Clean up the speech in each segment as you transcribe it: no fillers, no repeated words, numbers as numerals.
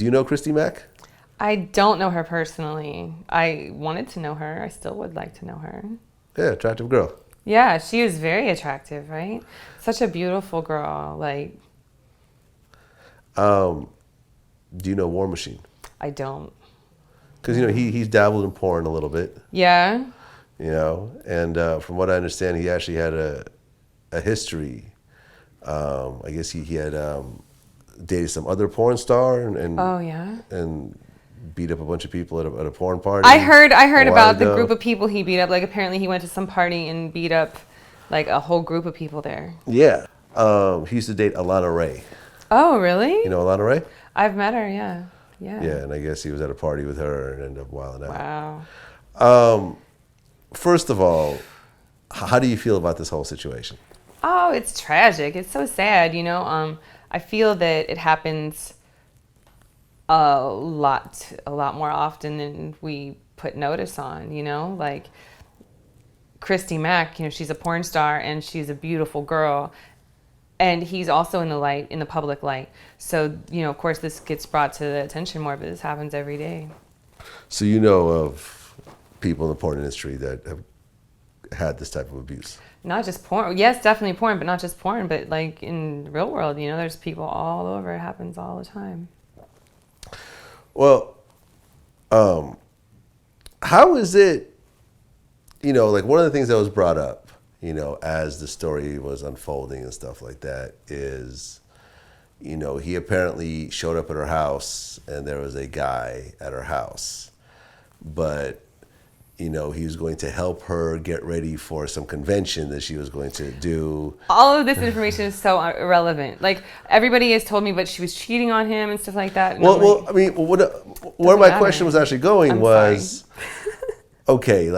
Do you know Christy Mack? I don't know her personally. I wanted to know her. I still would like to know her. Yeah, attractive girl. Yeah, she was very attractive, right? Such a beautiful girl. Like, Do you know War Machine? I don't. Because he's dabbled in porn a little bit. Yeah? And from what I understand, he actually had a history. I guess he had dated some other porn star Oh, yeah? and beat up a bunch of people at a porn party. I heard a while about the ago. group of people he beat up. Like, apparently he went to some party and beat up, like, a whole group of people there. Yeah. He used to date Alana Ray. Oh, really? You know Alana Ray? I've met her, yeah. Yeah. Yeah, and I guess he was at a party with her and ended up wilding out. Wow. First of all, how do you feel about this whole situation? Oh, it's tragic. It's so sad, I feel that it happens a lot more often than we put notice on, like Christy Mack, she's a porn star and she's a beautiful girl. And he's also in the public light. So, of course, this gets brought to the attention more, but this happens every day. So you know of people in the porn industry that have had this type of abuse? Not just porn. Yes, definitely porn, but not just porn. But like in the real world, there's people all over. It happens all the time. Well, how is it, like one of the things that was brought up, as the story was unfolding and stuff like that is, he apparently showed up at her house and there was a guy at her house, but, he was going to help her get ready for some convention that she was going to do. All of this information is so irrelevant. Like, everybody has told me, but she was cheating on him and stuff like that. And Where my question was actually going was, sorry. okay,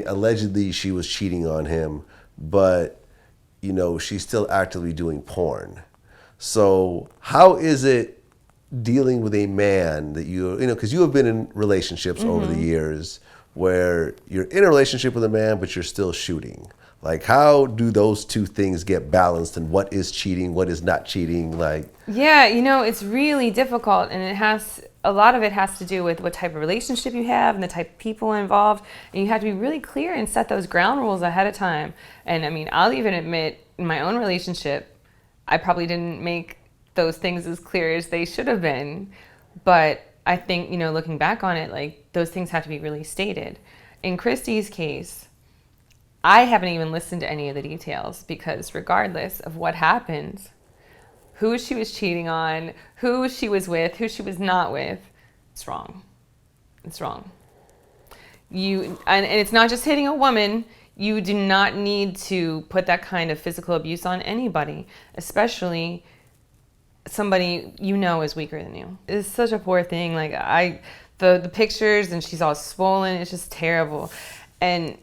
allegedly she was cheating on him, but, she's still actively doing porn. So how is it dealing with a man that because you have been in relationships over the years where you're in a relationship with a man, but you're still shooting. Like, how do those two things get balanced, and what is cheating, what is not cheating? Yeah, it's really difficult, and a lot of it has to do with what type of relationship you have and the type of people involved, and you have to be really clear and set those ground rules ahead of time. And I'll even admit, in my own relationship, I probably didn't make those things as clear as they should have been, but I think, looking back on it, those things have to be really stated. In Christy's case, I haven't even listened to any of the details because regardless of what happens, who she was cheating on, who she was with, who she was not with, it's wrong. It's wrong. And it's not just hitting a woman. You do not need to put that kind of physical abuse on anybody, especially somebody is weaker than you. It's such a poor thing. The pictures, and she's all swollen. It's just terrible. And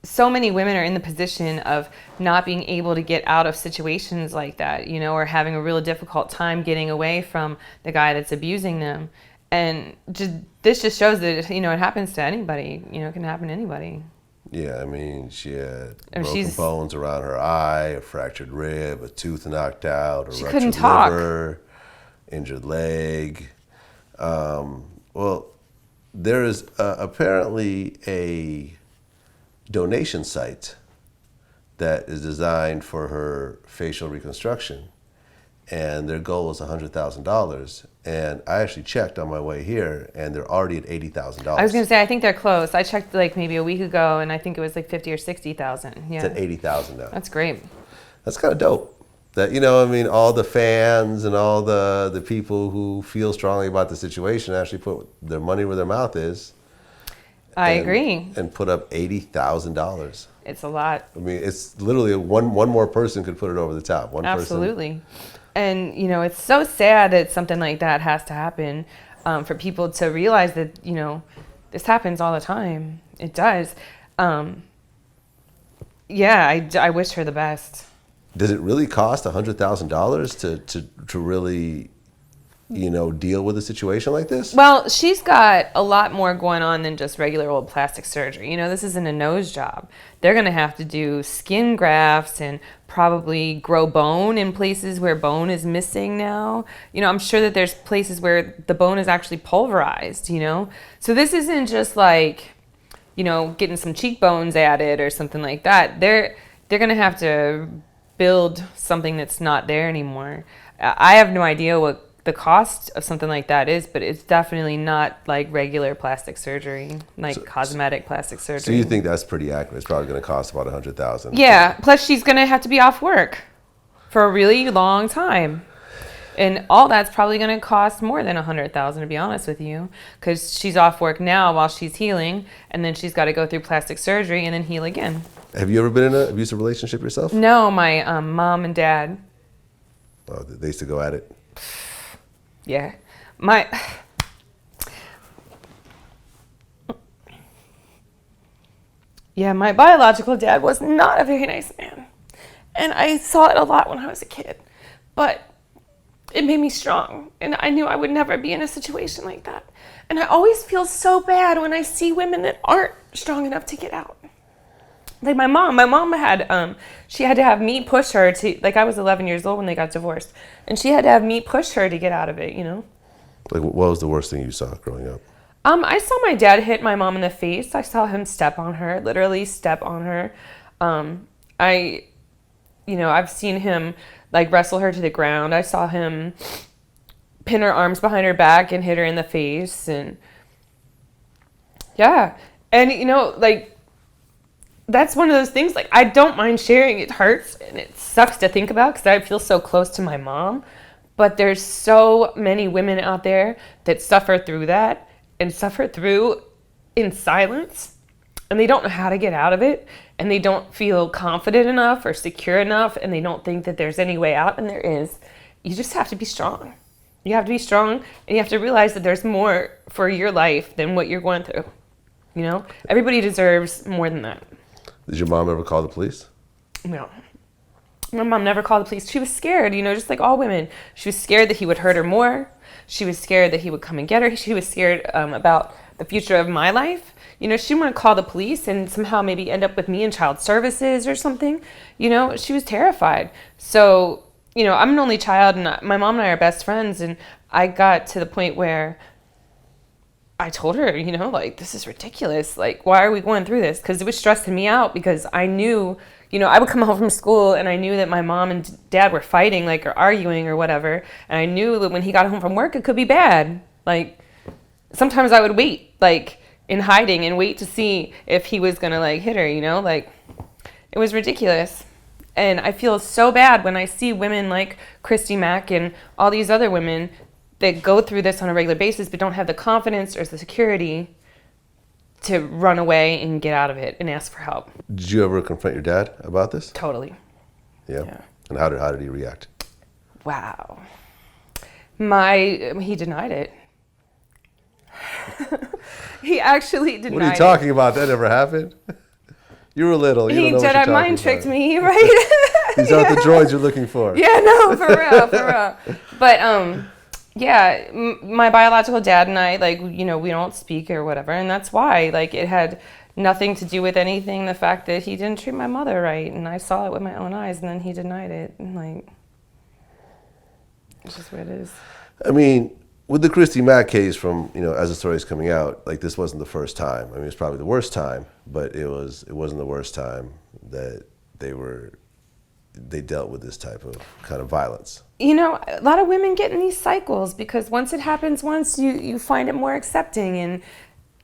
so many women are in the position of not being able to get out of situations like that, or having a real difficult time getting away from the guy that's abusing them. And this just shows that it happens to anybody. It can happen to anybody. Yeah, she had broken bones around her eye, a fractured rib, a tooth knocked out, a ruptured liver, injured leg. There is apparently a donation site that is designed for her facial reconstruction, and their goal is $100,000. And I actually checked on my way here, and they're already at $80,000. I was going to say, I think they're close. I checked maybe a week ago, and I think it was $50,000 or $60,000. Yeah, it's at $80,000 now. That's great. That's kind of dope. That all the fans and all the people who feel strongly about the situation actually put their money where their mouth is. I agree. And put up $80,000. It's a lot. It's literally one more person could put it over the top. One Absolutely. person. And, it's so sad that something like that has to happen for people to realize that, this happens all the time. It does. Yeah, I wish her the best. Does it really cost $100,000 to really deal with a situation like this? Well, she's got a lot more going on than just regular old plastic surgery. This isn't a nose job. They're going to have to do skin grafts and probably grow bone in places where bone is missing now. I'm sure that there's places where the bone is actually pulverized, So this isn't just like, getting some cheekbones added or something like that. They're going to have to build something that's not there anymore. I have no idea what the cost of something like that is, but it's definitely not like regular plastic surgery, like cosmetic plastic surgery. So you think that's pretty accurate? It's probably going to cost about $100,000. Yeah. Plus, she's going to have to be off work for a really long time, and all that's probably going to cost more than $100,000, to be honest with you, because she's off work now while she's healing, and then she's got to go through plastic surgery and then heal again. Have you ever been in an abusive relationship yourself? No, my mom and dad. Oh, they used to go at it. Yeah. My biological dad was not a very nice man. And I saw it a lot when I was a kid. But it made me strong. And I knew I would never be in a situation like that. And I always feel so bad when I see women that aren't strong enough to get out. Like my mom had, she had to have me push her to, like I was 11 years old when they got divorced. And she had to have me push her to get out of it, Like, what was the worst thing you saw growing up? I saw my dad hit my mom in the face. I saw him step on her, literally step on her. I've seen him like wrestle her to the ground. I saw him pin her arms behind her back and hit her in the face. And yeah. And, that's one of those things, like, I don't mind sharing. It hurts and it sucks to think about because I feel so close to my mom. But there's so many women out there that suffer through that and suffer through in silence. And they don't know how to get out of it. And they don't feel confident enough or secure enough. And they don't think that there's any way out. And there is. You just have to be strong. You have to be strong. And you have to realize that there's more for your life than what you're going through. Everybody deserves more than that. Did your mom ever call the police? No. My mom never called the police. She was scared, just like all women. She was scared that he would hurt her more. She was scared that he would come and get her. She was scared about the future of my life. She didn't want to call the police and somehow maybe end up with me in child services or something. She was terrified. So, I'm an only child and my mom and I are best friends. And I got to the point where I told her, this is ridiculous. Like, why are we going through this? Because it was stressing me out because I knew, I would come home from school and I knew that my mom and dad were fighting, like, or arguing or whatever. And I knew that when he got home from work, it could be bad. Like, sometimes I would wait, like, in hiding and wait to see if he was going to, like, hit her, Like, it was ridiculous. And I feel so bad when I see women like Christy Mack and all these other women that go through this on a regular basis but don't have the confidence or the security to run away and get out of it and ask for help. Did you ever confront your dad about this? Totally. Yeah. And how did he react? Wow. He denied it. He actually denied it. What are you talking about? That never happened? You were little. You He don't know what Jedi you're mind talking tricked about. me, right? These aren't the droids you're looking for. Yeah, no, for real. But yeah, my biological dad and I, like, we don't speak or whatever, and that's why, like, it had nothing to do with anything. The fact that he didn't treat my mother right, and I saw it with my own eyes, and then he denied it, and like, it's just what it is. I mean, with the Christy Mack case, from as the story is coming out, like, this wasn't the first time. I mean, it's probably the worst time, but it wasn't the worst time that they dealt with this type of kind of violence. A lot of women get in these cycles because once it happens once, you find it more accepting and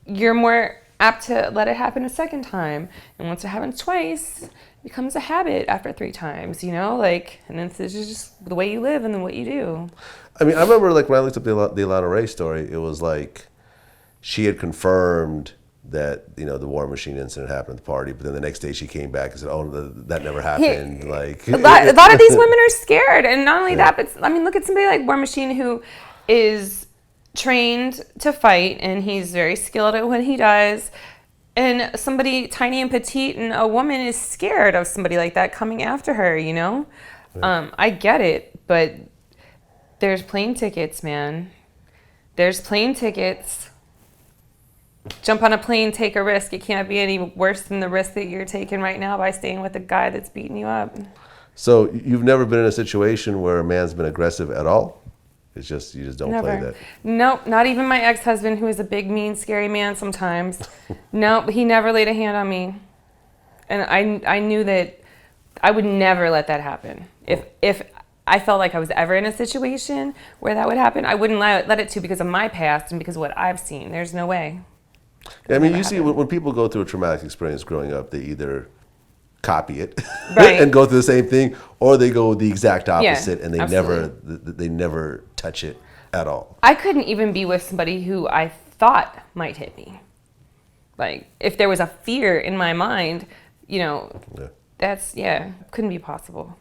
you're more apt to let it happen a second time. And once it happens twice, it becomes a habit after 3 times, like, and then it's just the way you live and then what you do. I mean, I remember, like, when I looked up the Alana Ray story, it was like she had confirmed that the War Machine incident happened at the party, but then the next day she came back and said, "Oh, that never happened." Like, a lot of these women are scared, and not only that, but I mean, look at somebody like War Machine who is trained to fight, and he's very skilled at what he does. And somebody tiny and petite, and a woman is scared of somebody like that coming after her. Right. I get it, but There's plane tickets, man. There's plane tickets. Jump on a plane, take a risk. It can't be any worse than the risk that you're taking right now by staying with a guy that's beating you up. So you've never been in a situation where a man's been aggressive at all? It's just, you just don't Never. play that. Nope, not even my ex-husband, who is a big, mean, scary man sometimes. Nope, he never laid a hand on me. And I knew that I would never let that happen. If I felt like I was ever in a situation where that would happen, I wouldn't let it to because of my past and because of what I've seen. There's no way. I mean, you see, when people go through a traumatic experience growing up, they either copy it Right. and go through the same thing, or they go the exact opposite, and they absolutely. never touch it at all. I couldn't even be with somebody who I thought might hit me. Like, if there was a fear in my mind, Yeah. that's, couldn't be possible.